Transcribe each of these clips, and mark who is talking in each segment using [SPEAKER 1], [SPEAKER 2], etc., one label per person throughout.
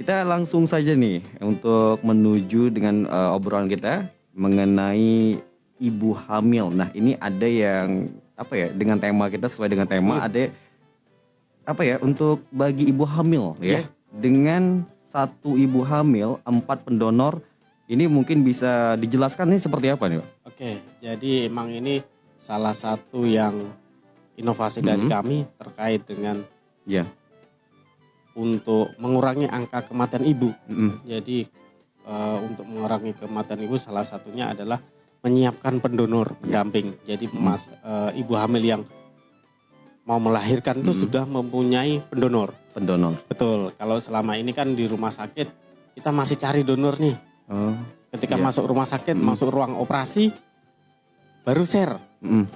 [SPEAKER 1] Kita langsung saja nih untuk menuju dengan obrolan kita mengenai ibu hamil. Nah, ini ada yang apa ya, dengan tema kita sesuai dengan tema ada apa ya, untuk bagi ibu hamil ya. Dengan satu ibu hamil 4 pendonor, ini mungkin bisa dijelaskan nih seperti apa nih, Pak?
[SPEAKER 2] Oke, jadi emang ini salah satu yang inovasi dari kami terkait dengan
[SPEAKER 1] Ya.
[SPEAKER 2] untuk mengurangi angka kematian ibu. Jadi untuk mengurangi kematian ibu salah satunya adalah menyiapkan pendonor pendamping. Jadi ibu hamil yang mau melahirkan itu sudah mempunyai pendonor.
[SPEAKER 1] Pendonor.
[SPEAKER 2] Betul. Kalau selama ini kan di rumah sakit kita masih cari donor nih. Ketika masuk rumah sakit, masuk ruang operasi, baru share.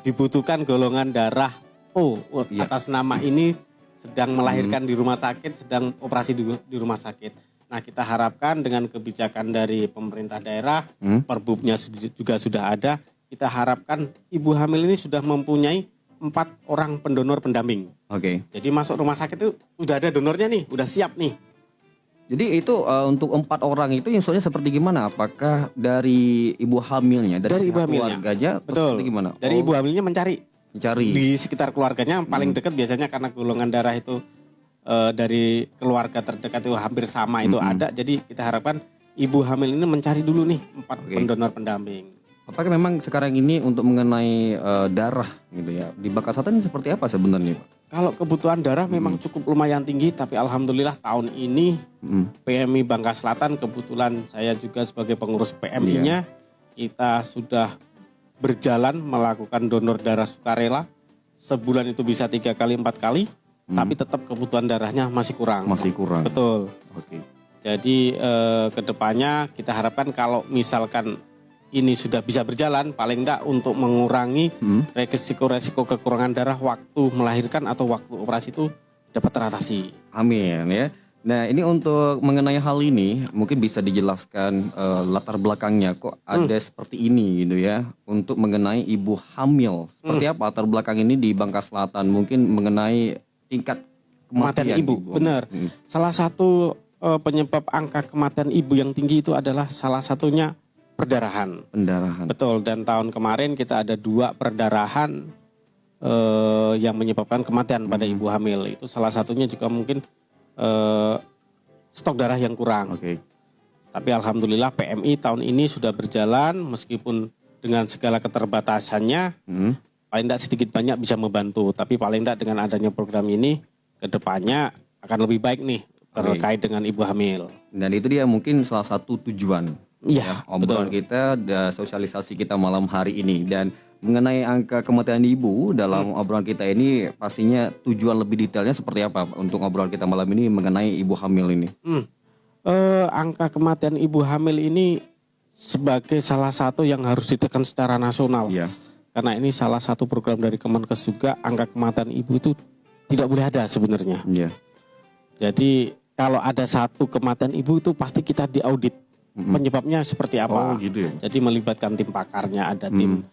[SPEAKER 2] Dibutuhkan golongan darah O atas nama ini sedang melahirkan di rumah sakit, sedang operasi di rumah sakit. Nah, kita harapkan dengan kebijakan dari pemerintah daerah, perbubnya juga sudah ada, kita harapkan ibu hamil ini sudah mempunyai 4 orang pendonor pendamping.
[SPEAKER 1] Oke.
[SPEAKER 2] Jadi masuk rumah sakit itu udah ada donornya nih, udah siap nih.
[SPEAKER 1] Jadi itu untuk 4 orang itu infonya seperti gimana? Apakah dari ibu hamilnya, dari
[SPEAKER 2] ibu hamilnya,
[SPEAKER 1] keluarganya,
[SPEAKER 2] betul.
[SPEAKER 1] Gimana?
[SPEAKER 2] Dari ibu hamilnya mencari di sekitar keluarganya paling dekat biasanya karena golongan darah itu dari keluarga terdekat itu hampir sama itu ada. Jadi kita harapkan ibu hamil ini mencari dulu nih 4 pendonor pendamping.
[SPEAKER 1] Apakah memang sekarang ini untuk mengenai darah gitu ya, di Bangka Selatan seperti apa sebenarnya, Pak?
[SPEAKER 2] Kalau kebutuhan darah memang cukup lumayan tinggi, tapi alhamdulillah tahun ini PMI Bangka Selatan, kebetulan saya juga sebagai pengurus PMI-nya, kita sudah berjalan melakukan donor darah sukarela. Sebulan itu bisa 3 kali 4 kali, tapi tetap kebutuhan darahnya masih kurang.
[SPEAKER 1] Masih kurang.
[SPEAKER 2] Betul.
[SPEAKER 1] Oke.
[SPEAKER 2] Jadi kedepannya kita harapkan kalau misalkan ini sudah bisa berjalan, paling enggak untuk mengurangi resiko-resiko kekurangan darah waktu melahirkan atau waktu operasi itu dapat teratasi.
[SPEAKER 1] Amin ya. Nah, ini untuk mengenai hal ini mungkin bisa dijelaskan latar belakangnya kok ada seperti ini gitu ya, untuk mengenai ibu hamil. Seperti apa latar belakang ini di Bangka Selatan, mungkin mengenai tingkat kematian ibu.
[SPEAKER 2] Benar. Salah satu penyebab angka kematian ibu yang tinggi itu adalah salah satunya perdarahan. Betul, dan tahun kemarin kita ada 2 perdarahan yang menyebabkan kematian pada ibu hamil. Itu salah satunya juga mungkin stok darah yang kurang. Tapi alhamdulillah PMI tahun ini sudah berjalan meskipun dengan segala keterbatasannya, paling tidak sedikit banyak bisa membantu. Tapi paling tidak dengan adanya program ini, kedepannya akan lebih baik nih terkait dengan ibu hamil.
[SPEAKER 1] Dan itu dia mungkin salah satu tujuan obrolan kita, sosialisasi kita malam hari ini. Dan mengenai angka kematian ibu dalam obrolan kita ini, pastinya tujuan lebih detailnya seperti apa untuk obrolan kita malam ini mengenai ibu hamil ini?
[SPEAKER 2] Angka kematian ibu hamil ini sebagai salah satu yang harus ditekan secara nasional. Karena ini salah satu program dari Kemenkes juga, angka kematian ibu itu tidak boleh ada sebenarnya. Jadi kalau ada satu kematian ibu itu pasti kita diaudit. Penyebabnya seperti apa? Jadi melibatkan tim pakarnya, ada tim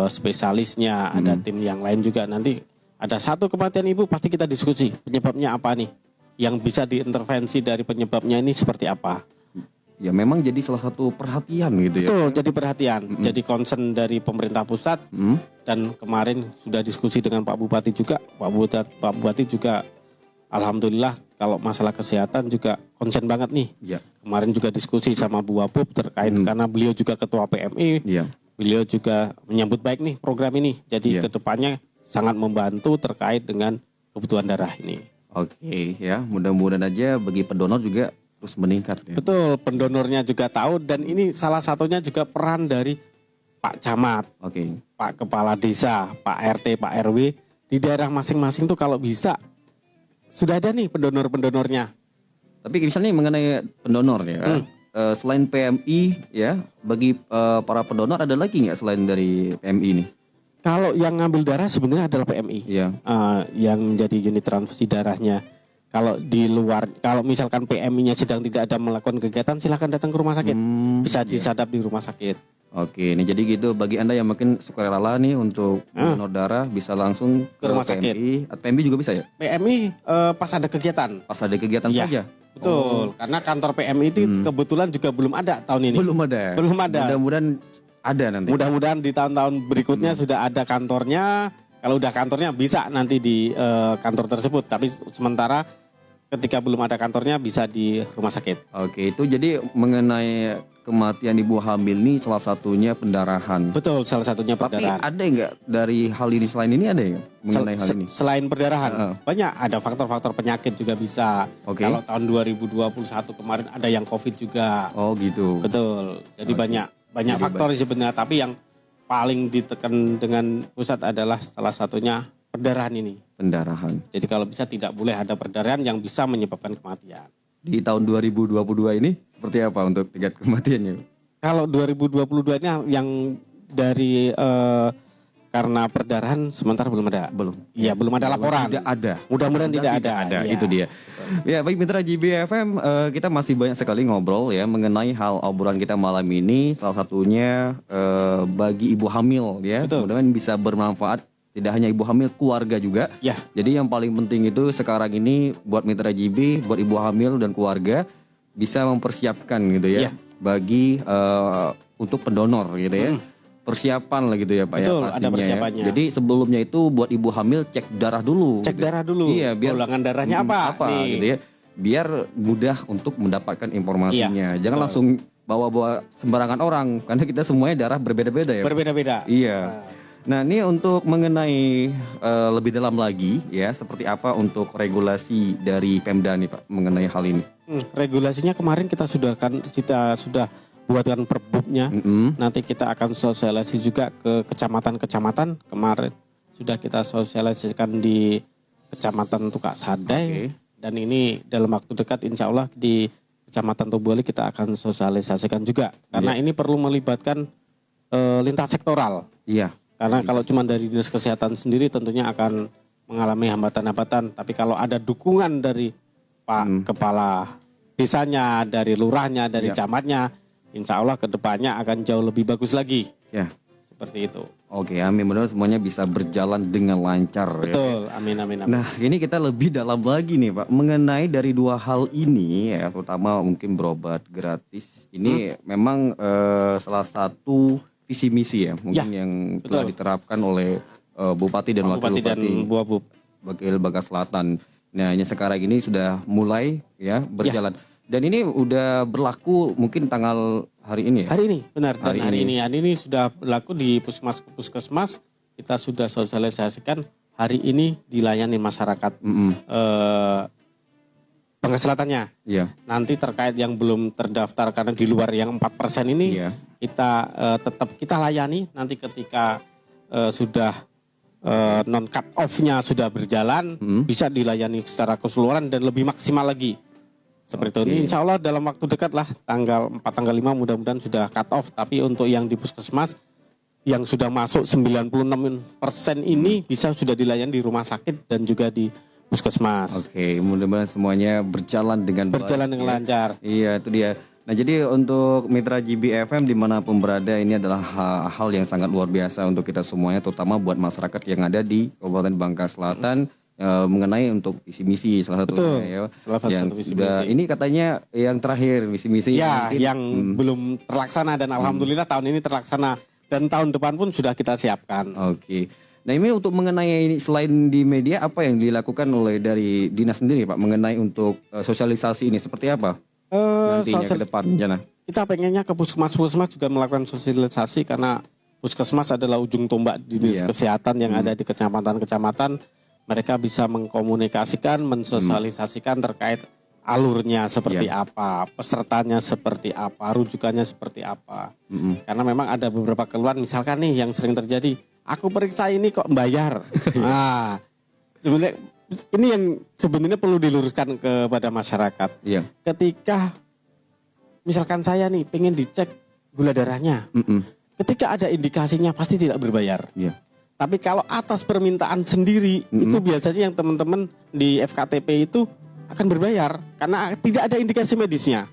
[SPEAKER 2] spesialisnya, ada tim yang lain juga. Nanti ada satu kematian ibu pasti kita diskusi penyebabnya apa nih, yang bisa diintervensi dari penyebabnya ini seperti apa.
[SPEAKER 1] Ya memang jadi salah satu perhatian gitu ya.
[SPEAKER 2] Betul, jadi perhatian, jadi concern dari pemerintah pusat. Dan kemarin sudah diskusi dengan Pak Bupati juga. Pak Bupati juga alhamdulillah kalau masalah kesehatan juga concern banget nih. Kemarin juga diskusi sama Bu Wapub terkait karena beliau juga ketua PMI. Beliau juga menyambut baik nih program ini. Jadi kedepannya sangat membantu terkait dengan kebutuhan darah ini.
[SPEAKER 1] Oke ya, mudah-mudahan aja bagi pendonor juga terus meningkat.
[SPEAKER 2] Betul, pendonornya juga tahu, dan ini salah satunya juga peran dari Pak Camat, Pak Kepala Desa, Pak RT, Pak RW di daerah masing-masing tuh kalau bisa sudah ada nih pendonor-pendonornya.
[SPEAKER 1] Tapi misalnya mengenai pendonor ya, selain PMI ya, bagi para pendonor ada lagi nggak selain dari PMI ini?
[SPEAKER 2] Kalau yang ngambil darah sebenarnya adalah PMI, yang menjadi unit transfusi darahnya. Kalau di luar, kalau misalkan PMI-nya sedang tidak ada melakukan kegiatan, silakan datang ke rumah sakit, bisa disadap di rumah sakit.
[SPEAKER 1] Oke, ini jadi gitu bagi Anda yang mungkin sukarela nih untuk donor darah bisa langsung ke
[SPEAKER 2] rumah sakit.
[SPEAKER 1] PMI. PMI juga bisa ya?
[SPEAKER 2] PMI pas ada kegiatan.
[SPEAKER 1] Pas ada kegiatan
[SPEAKER 2] Iya,
[SPEAKER 1] saja.
[SPEAKER 2] Betul, karena kantor PMI itu kebetulan juga belum ada tahun ini.
[SPEAKER 1] Belum ada.
[SPEAKER 2] Belum ada.
[SPEAKER 1] Mudah-mudahan ada nanti.
[SPEAKER 2] Mudah-mudahan di tahun-tahun berikutnya sudah ada kantornya. Kalau udah kantornya bisa nanti di kantor tersebut. Tapi sementara ketika belum ada kantornya bisa di rumah sakit.
[SPEAKER 1] Oke, itu jadi mengenai kematian ibu hamil ini salah satunya pendarahan.
[SPEAKER 2] Betul, salah satunya pendarahan.
[SPEAKER 1] Tapi ada nggak dari hal ini selain ini ada nggak mengenai hal ini?
[SPEAKER 2] Selain pendarahan, banyak ada faktor-faktor penyakit juga bisa.
[SPEAKER 1] Oke.
[SPEAKER 2] Kalau tahun 2021 kemarin ada yang COVID juga.
[SPEAKER 1] Oh gitu.
[SPEAKER 2] Betul. Jadi banyak faktor sebenarnya, tapi yang paling ditekan dengan pusat adalah salah satunya perdarahan ini.
[SPEAKER 1] Pendarahan.
[SPEAKER 2] Jadi kalau bisa tidak boleh ada perdarahan yang bisa menyebabkan kematian.
[SPEAKER 1] Di tahun 2022 ini seperti apa untuk tingkat kematiannya?
[SPEAKER 2] Kalau 2022 ini yang dari karena perdarahan sementara belum ada.
[SPEAKER 1] Belum.
[SPEAKER 2] Iya, belum ada laporan.
[SPEAKER 1] Tidak ada.
[SPEAKER 2] Mudah-mudahan tidak ada.
[SPEAKER 1] Ya. Itu dia. Ya, baik mitra JBFM, kita masih banyak sekali ngobrol ya mengenai hal obrolan kita malam ini. Salah satunya bagi ibu hamil ya. Mudah-mudahan bisa bermanfaat. Tidak hanya ibu hamil, keluarga juga.
[SPEAKER 2] Ya.
[SPEAKER 1] Jadi yang paling penting itu sekarang ini buat mitra JB, buat ibu hamil dan keluarga bisa mempersiapkan gitu ya. Bagi untuk pendonor gitu ya. Persiapan lah gitu ya Pak.
[SPEAKER 2] Betul,
[SPEAKER 1] ya,
[SPEAKER 2] ada persiapannya.
[SPEAKER 1] Ya. Jadi sebelumnya itu buat ibu hamil cek darah dulu.
[SPEAKER 2] Cek darah dulu.
[SPEAKER 1] Iya, biar
[SPEAKER 2] golongan darahnya apa
[SPEAKER 1] gitu ya. Biar mudah untuk mendapatkan informasinya. Jangan langsung bawa-bawa sembarangan orang karena kita semuanya darah berbeda-beda ya.
[SPEAKER 2] Berbeda-beda.
[SPEAKER 1] Iya. Nah, ini untuk mengenai lebih dalam lagi ya, seperti apa untuk regulasi dari Pemda nih Pak mengenai hal ini?
[SPEAKER 2] Regulasinya kemarin kita sudah buatkan perbubnya. Nanti kita akan sosialisasi juga ke kecamatan-kecamatan. Kemarin sudah kita sosialisasikan di Kecamatan Tukak Sadai. Dan ini dalam waktu dekat insya Allah di Kecamatan Tobuali kita akan sosialisasikan juga. Karena ini perlu melibatkan lintas sektoral.
[SPEAKER 1] Iya.
[SPEAKER 2] Karena kalau cuma dari Dinas Kesehatan sendiri tentunya akan mengalami hambatan-hambatan. Tapi kalau ada dukungan dari Pak Kepala Desanya, dari Lurahnya, dari Camatnya, insya Allah kedepannya akan jauh lebih bagus lagi.
[SPEAKER 1] Ya.
[SPEAKER 2] Seperti itu.
[SPEAKER 1] Oke, amin. Mudah-mudahan semuanya bisa berjalan dengan lancar.
[SPEAKER 2] Betul, ya. Amin.
[SPEAKER 1] Nah, ini kita lebih dalam lagi nih Pak. Mengenai dari dua hal ini ya, terutama mungkin berobat gratis. Ini memang salah satu visi misi ya. Mungkin yang telah diterapkan oleh Bupati dan Wakil Bupati Wakil Bangka Selatan. Nah, ini sekarang ini sudah mulai ya berjalan. Dan ini udah berlaku mungkin tanggal hari ini ya?
[SPEAKER 2] Hari ini, benar. Dan hari ini sudah berlaku di puskesmas. Kita sudah sosialisasikan hari ini dilayani masyarakat Bangka Selatannya. Nanti terkait yang belum terdaftar karena di luar yang 4% ini, kita tetap kita layani. Nanti ketika sudah non cut off-nya sudah berjalan, bisa dilayani secara keseluruhan dan lebih maksimal lagi. Seperti ini, insya Allah dalam waktu dekat lah, tanggal 4, tanggal 5 mudah-mudahan sudah cut off. Tapi untuk yang di puskesmas, yang sudah masuk 96% ini bisa sudah dilayani di rumah sakit dan juga di puskesmas.
[SPEAKER 1] Oke, mudah-mudahan semuanya berjalan dengan
[SPEAKER 2] lancar.
[SPEAKER 1] Iya, itu dia. Nah, jadi untuk mitra JBFM dimanapun berada, ini adalah hal yang sangat luar biasa untuk kita semuanya, terutama buat masyarakat yang ada di Kabupaten Bangka Selatan. Mengenai untuk visi misi salah satunya ya.
[SPEAKER 2] Salah satu visi misi.
[SPEAKER 1] Ini katanya yang terakhir visi misi
[SPEAKER 2] yang belum terlaksana dan alhamdulillah tahun ini terlaksana dan tahun depan pun sudah kita siapkan.
[SPEAKER 1] Oke. Nah, ini untuk mengenai ini selain di media apa yang dilakukan oleh dari dinas sendiri Pak mengenai untuk sosialisasi ini seperti apa? Nantinya ke depan rencana.
[SPEAKER 2] Kita pengennya ke puskesmas juga melakukan sosialisasi karena puskesmas adalah ujung tombak dinas kesehatan yang ada di kecamatan-kecamatan. Mereka bisa mengkomunikasikan, mensosialisasikan terkait alurnya seperti apa, pesertanya seperti apa, rujukannya seperti apa. Karena memang ada beberapa keluhan, misalkan nih yang sering terjadi, aku periksa ini kok bayar. Nah, sebenarnya ini yang sebenarnya perlu diluruskan kepada masyarakat. Ketika misalkan saya nih pengen dicek gula darahnya, ketika ada indikasinya pasti tidak berbayar. Tapi kalau atas permintaan sendiri, itu biasanya yang teman-teman di FKTP itu akan berbayar karena tidak ada indikasi medisnya.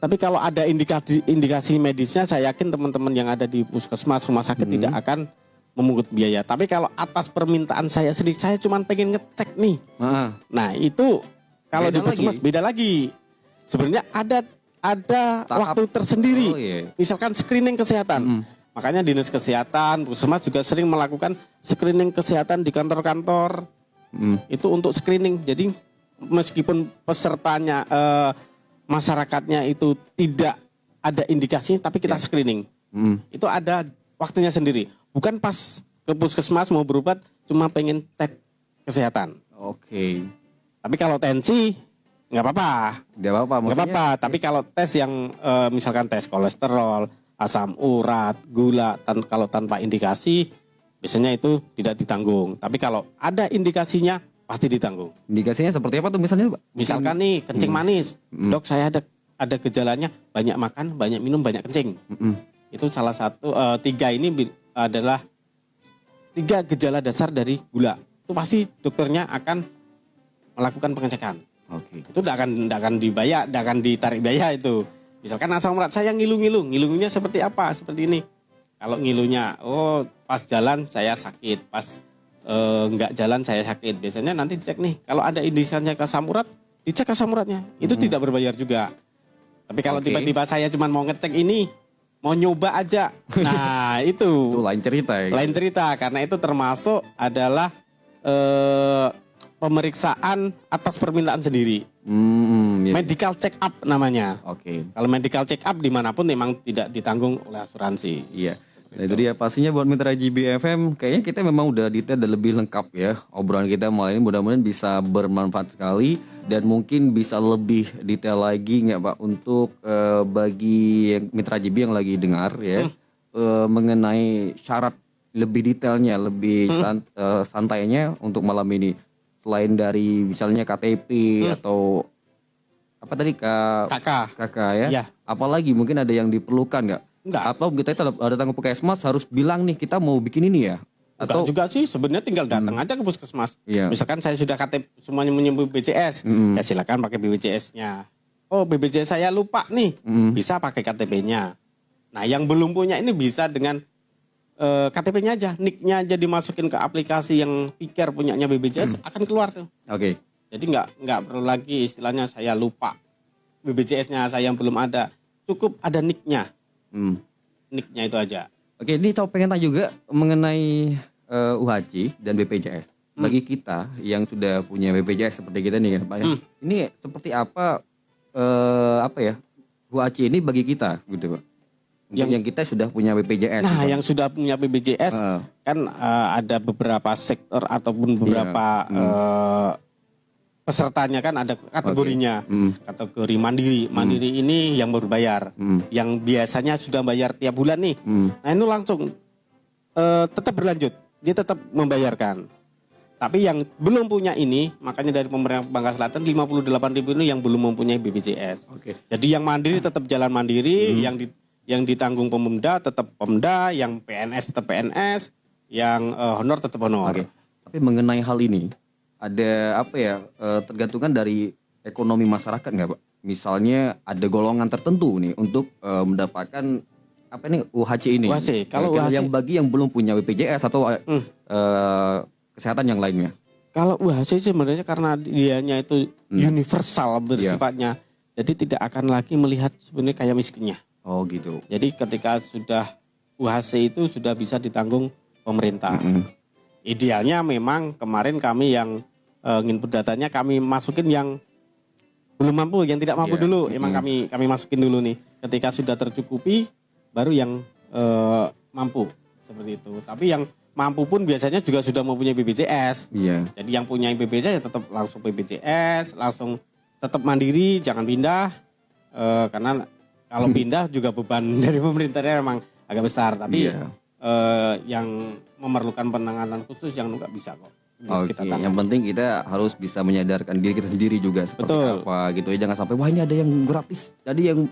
[SPEAKER 2] Tapi kalau ada indikasi medisnya, saya yakin teman-teman yang ada di puskesmas, rumah sakit tidak akan memungut biaya. Tapi kalau atas permintaan saya sendiri, saya cuma pengen ngecek nih. Nah itu kalau di puskesmas beda lagi. Sebenarnya ada waktu tersendiri. Misalkan screening kesehatan. Makanya dinas kesehatan, puskesmas juga sering melakukan screening kesehatan di kantor-kantor. Itu untuk screening. Jadi meskipun pesertanya masyarakatnya itu tidak ada indikasinya, tapi kita screening. Itu ada waktunya sendiri. Bukan pas ke puskesmas mau berobat, cuma pengen cek kesehatan.
[SPEAKER 1] Oke.
[SPEAKER 2] Tapi kalau tensi nggak apa-apa.
[SPEAKER 1] Nggak apa-apa.
[SPEAKER 2] Nggak apa-apa. Tapi kalau tes yang misalkan tes kolesterol, asam urat, gula, kalau tanpa indikasi, biasanya itu tidak ditanggung. Tapi kalau ada indikasinya, pasti ditanggung.
[SPEAKER 1] Indikasinya seperti apa tuh misalnya, Pak?
[SPEAKER 2] Misalkan nih kencing manis. Dok, saya ada gejalanya banyak makan, banyak minum, banyak kencing. Itu salah satu 3 ini adalah 3 gejala dasar dari gula. Itu pasti dokternya akan melakukan pengecekan.
[SPEAKER 1] Oke.
[SPEAKER 2] Itu tidak akan dibayar, tidak akan ditarik biaya itu. Misalkan asam urat saya ngilunya seperti apa? Seperti ini. Kalau ngilunya, pas jalan saya sakit, pas enggak jalan saya sakit. Biasanya nanti dicek nih, kalau ada indikasinya ke asam urat, dicek asam uratnya. Itu tidak berbayar juga. Tapi kalau tiba-tiba saya cuma mau ngecek ini, mau nyoba aja. Nah, itu
[SPEAKER 1] lain cerita ya.
[SPEAKER 2] Lain cerita karena itu termasuk adalah pemeriksaan atas permintaan sendiri. Medical check up namanya.
[SPEAKER 1] Oke.
[SPEAKER 2] Kalau medical check up dimanapun memang tidak ditanggung oleh asuransi.
[SPEAKER 1] Iya. Nah itu dia pastinya buat mitra JBFM kayaknya kita memang udah detail dan lebih lengkap ya obrolan kita malam ini, mudah-mudahan bisa bermanfaat sekali dan mungkin bisa lebih detail lagi nggak Pak untuk bagi mitra JB yang lagi dengar ya mengenai syarat lebih detailnya, lebih santainya untuk malam ini, selain dari misalnya KTP atau apa tadi KK ya. Apalagi mungkin ada yang diperlukan nggak?
[SPEAKER 2] Enggak.
[SPEAKER 1] Atau kita datang ke puskesmas harus bilang nih kita mau bikin ini ya?
[SPEAKER 2] Atau juga sih sebenarnya tinggal datang aja ke puskesmas. Misalkan saya sudah KTP semuanya menyebut BPJS, ya silakan pakai BPJS-nya. Oh BPJS saya lupa nih, bisa pakai KTP-nya. Nah yang belum punya ini bisa dengan KTP-nya aja, NIK-nya aja dimasukin ke aplikasi yang pikir punyanya BPJS akan keluar tuh.
[SPEAKER 1] Oke.
[SPEAKER 2] Jadi nggak perlu lagi istilahnya saya lupa BPJS-nya saya yang belum ada, cukup ada NIK-nya. NIK-nya itu aja.
[SPEAKER 1] Oke, ini tahu pengen tanya juga mengenai UHC dan BPJS. Bagi kita yang sudah punya BPJS seperti kita nih Pak ya. Ini seperti apa ya? UHC ini bagi kita gitu Pak. Yang kita sudah punya BPJS.
[SPEAKER 2] Nah, yang sudah punya BPJS kan ada beberapa sektor ataupun beberapa pesertanya kan ada kategorinya. Kategori mandiri. Mandiri ini yang berbayar. Yang biasanya sudah bayar tiap bulan nih. Nah itu langsung tetap berlanjut. Dia tetap membayarkan. Tapi yang belum punya ini, makanya dari pemerintah Bangka Selatan 58.000 ini yang belum mempunyai BPJS. Jadi yang mandiri tetap jalan mandiri, yang ditanggung Pemda tetap Pemda, yang PNS tetap PNS, yang honor tetap honor.
[SPEAKER 1] Tapi mengenai hal ini, ada apa ya tergantungan dari ekonomi masyarakat nggak Pak? Misalnya ada golongan tertentu nih untuk mendapatkan apa nih UHC ini.
[SPEAKER 2] UHC. Kalau UHC,
[SPEAKER 1] yang bagi yang belum punya BPJS atau kesehatan yang lainnya.
[SPEAKER 2] Kalau UHC sebenarnya karena dianya itu universal bersifatnya, jadi tidak akan lagi melihat sebenarnya kayak miskinnya.
[SPEAKER 1] Oh gitu.
[SPEAKER 2] Jadi ketika sudah UHC itu sudah bisa ditanggung pemerintah. Idealnya memang kemarin kami yang input datanya kami masukin yang belum mampu, yang tidak mampu dulu. Emang kami masukin dulu nih. Ketika sudah tercukupi, baru yang mampu seperti itu. Tapi yang mampu pun biasanya juga sudah mempunyai BPJS. Jadi yang punya BPJS ya tetap langsung BPJS, langsung tetap mandiri, jangan pindah. Karena kalau pindah juga beban dari pemerintahnya memang agak besar. Tapi yang memerlukan penanganan khusus yang nggak bisa kok.
[SPEAKER 1] Yang penting kita harus bisa menyadarkan diri kita sendiri juga seperti apa gitu ya, jangan sampai wah ini ada yang gratis, jadi yang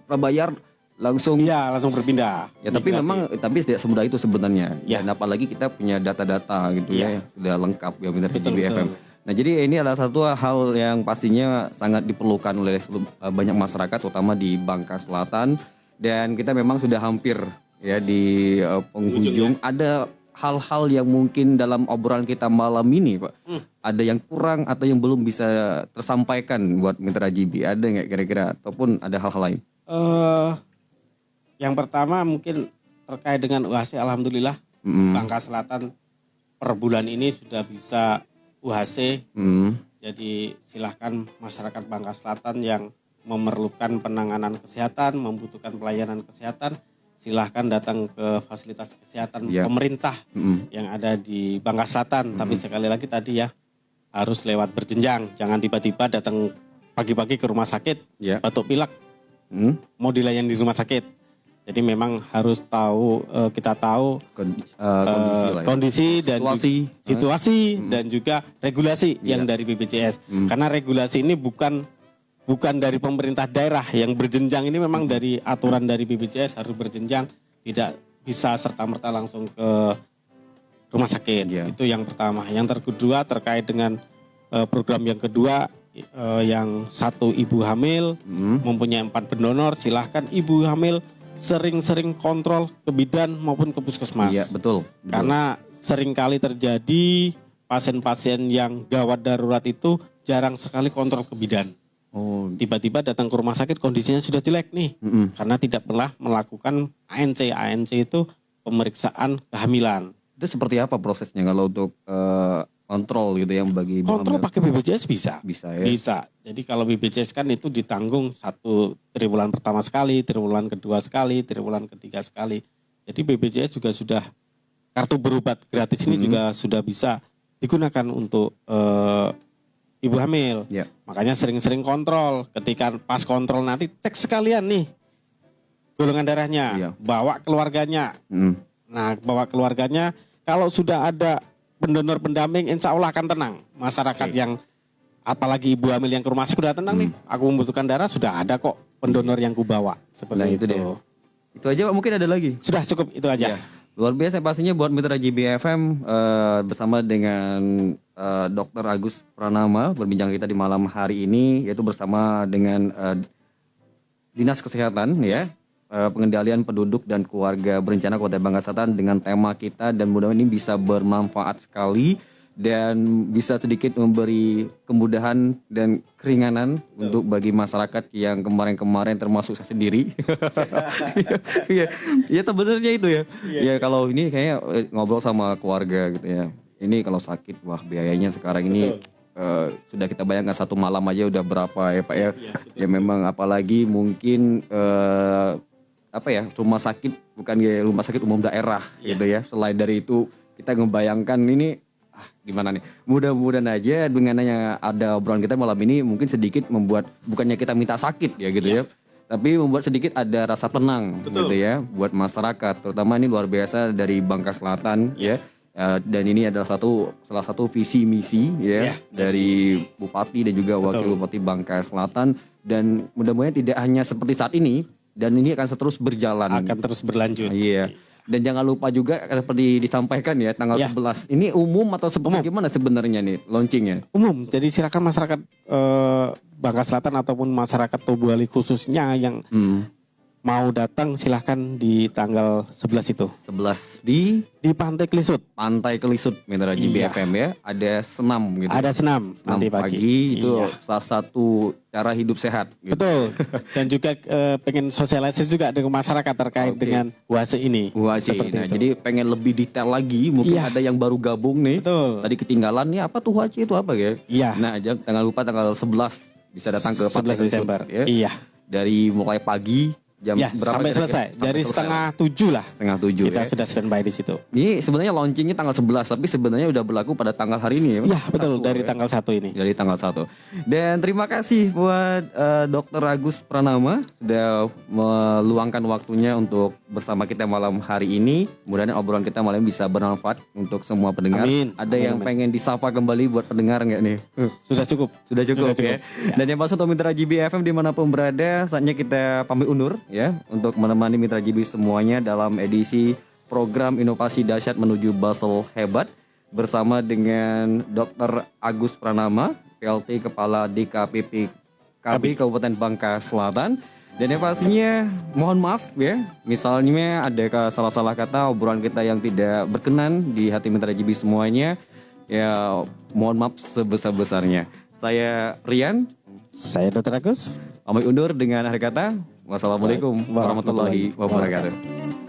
[SPEAKER 1] prabayar langsung
[SPEAKER 2] berpindah.
[SPEAKER 1] Ya tapi memang tidak semudah itu sebenarnya. Dan apalagi kita punya data-data gitu ya sudah lengkap ya benar di BFM. Nah, jadi ini adalah satu hal yang pastinya sangat diperlukan oleh banyak masyarakat, terutama di Bangka Selatan. Dan kita memang sudah hampir ya di penghujung. Ada hal-hal yang mungkin dalam obrolan kita malam ini, Pak, ada yang kurang atau yang belum bisa tersampaikan buat Mitra GB. Ada nggak kira-kira? Ataupun ada hal-hal lain?
[SPEAKER 2] Yang pertama mungkin terkait dengan UHC, alhamdulillah Bangka Selatan per bulan ini sudah bisa UHC. Jadi silahkan masyarakat Bangka Selatan yang memerlukan penanganan kesehatan, membutuhkan pelayanan kesehatan, silahkan datang ke fasilitas kesehatan pemerintah yang ada di Bangka Selatan. Tapi sekali lagi tadi ya, harus lewat berjenjang. Jangan tiba-tiba datang pagi-pagi ke rumah sakit, batuk pilek, mau dilayani di rumah sakit. Jadi memang harus tahu, kita tahu kondisi dan situasi dan juga regulasi yang dari BPJS. Karena regulasi ini bukan dari pemerintah daerah yang berjenjang, ini memang dari aturan dari BPJS harus berjenjang, tidak bisa serta-merta langsung ke rumah sakit. Itu yang pertama. Yang kedua terkait dengan program yang kedua, yang satu ibu hamil mempunyai 4 pendonor, silahkan ibu hamil sering-sering kontrol ke bidan maupun ke puskesmas.
[SPEAKER 1] Iya, betul.
[SPEAKER 2] Karena seringkali terjadi pasien-pasien yang gawat darurat itu jarang sekali kontrol ke bidan. Tiba-tiba datang ke rumah sakit kondisinya sudah jelek nih. Karena tidak pernah melakukan ANC. ANC itu pemeriksaan kehamilan.
[SPEAKER 1] Itu seperti apa prosesnya kalau untuk kontrol gitu yang bagi
[SPEAKER 2] kontrol pakai BPJS bisa.
[SPEAKER 1] Bisa ya.
[SPEAKER 2] Bisa. Jadi kalau BPJS kan itu ditanggung 1 triwulan pertama sekali, triwulan kedua sekali, triwulan ketiga sekali. Jadi BPJS juga sudah kartu berobat gratis ini juga sudah bisa digunakan untuk ibu hamil. Makanya sering-sering kontrol. Ketika pas kontrol nanti cek sekalian nih golongan darahnya, bawa keluarganya. Nah, bawa keluarganya. Kalau sudah ada pendonor pendamping, insya Allah akan tenang. Masyarakat yang, apalagi ibu hamil yang ke rumah sakit sudah tenang nih. Aku membutuhkan darah, sudah ada kok pendonor yang kubawa. Seperti itu.
[SPEAKER 1] Itu aja Pak, mungkin ada lagi?
[SPEAKER 2] Sudah cukup, itu aja.
[SPEAKER 1] Luar biasa pastinya buat Mitra GB FM bersama dengan Dr. Agus Pranama berbincang kita di malam hari ini, yaitu bersama dengan Dinas Kesehatan ya. Pengendalian penduduk dan keluarga berencana Kabupaten Bangka Selatan dengan tema kita, dan mudah-mudahan ini bisa bermanfaat sekali dan bisa sedikit memberi kemudahan dan keringanan untuk bagi masyarakat yang kemarin-kemarin termasuk saya sendiri. Ya sebenarnya itu ya. Ya kalau ini kayak ngobrol sama keluarga gitu ya. Ini kalau sakit wah biayanya sekarang ini sudah kita bayangkan 1 malam aja udah berapa ya Pak ya. Ya memang apalagi mungkin rumah sakit bukan rumah sakit umum daerah gitu ya. Selain dari itu kita ngebayangkan ini gimana nih. Mudah-mudahan aja dengan ada obrolan kita malam ini mungkin sedikit membuat bukannya kita minta sakit ya gitu ya. Tapi membuat sedikit ada rasa tenang gitu ya buat masyarakat. Terutama ini luar biasa dari Bangka Selatan ya. Dan ini adalah salah satu visi misi ya dari Bupati dan juga Wakil Bupati Bangka Selatan, dan mudah-mudahan tidak hanya seperti saat ini. Dan ini akan terus berjalan.
[SPEAKER 2] Akan terus berlanjut.
[SPEAKER 1] Iya. Dan jangan lupa juga seperti disampaikan ya tanggal 11. Ini umum atau gimana sebenarnya nih launchingnya?
[SPEAKER 2] Umum. Jadi silakan masyarakat Bangka Selatan ataupun masyarakat Tobuali khususnya yang mau datang silahkan di tanggal 11 itu.
[SPEAKER 1] 11 di
[SPEAKER 2] Pantai Kelisut.
[SPEAKER 1] Pantai Kelisut Mitra GB FM ya. Ada senam gitu.
[SPEAKER 2] Ada senam nanti pagi.
[SPEAKER 1] Itu salah satu cara hidup sehat gitu.
[SPEAKER 2] Betul. Dan juga pengen sosialisasi juga dengan masyarakat terkait dengan UHC ini.
[SPEAKER 1] UHC. Nah, jadi pengen lebih detail lagi, mungkin ada yang baru gabung nih.
[SPEAKER 2] Betul.
[SPEAKER 1] Tadi ketinggalan nih apa tuh UHC itu apa ya?
[SPEAKER 2] Iya.
[SPEAKER 1] Nah, jangan lupa tanggal 11 bisa datang ke Pantai Kelisut ya.
[SPEAKER 2] Iya.
[SPEAKER 1] Dari mulai pagi jam berapa
[SPEAKER 2] sampai selesai. Dari setengah 7 lah.
[SPEAKER 1] Setengah 7
[SPEAKER 2] kita sudah standby di situ.
[SPEAKER 1] Ini sebenarnya launchingnya tanggal 11, tapi sebenarnya udah berlaku pada tanggal hari ini ya.
[SPEAKER 2] Iya, betul, dari tanggal 1 ini.
[SPEAKER 1] Dari tanggal 1. Dan terima kasih buat Dr. Agus Pranama sudah meluangkan waktunya untuk bersama kita malam hari ini. Mudah-mudahan obrolan kita malam bisa bermanfaat untuk semua pendengar.
[SPEAKER 2] Amin.
[SPEAKER 1] Ada yang pengen disapa kembali buat pendengar nggak nih?
[SPEAKER 2] Sudah cukup.
[SPEAKER 1] Sudah cukup ya. Dan yang pasal untuk Mitra GB FM dimanapun berada, saatnya kita pamit undur ya, untuk menemani Mitra GB semuanya dalam edisi program Inovasi Dahsyat Menuju Basel Hebat. bersama dengan Dr. Agus Pranama, PLT Kepala DKPP KB Kabupaten Bangka Selatan. Dan yang pastinya mohon maaf ya, misalnya ada salah-salah kata obrolan kita yang tidak berkenan di hati Mitra JB semuanya, ya mohon maaf sebesar-besarnya. Saya Rian.
[SPEAKER 2] Saya Dr. Agus.
[SPEAKER 1] Pamit undur dengan akhir kata. Wassalamualaikum warahmatullahi wabarakatuh.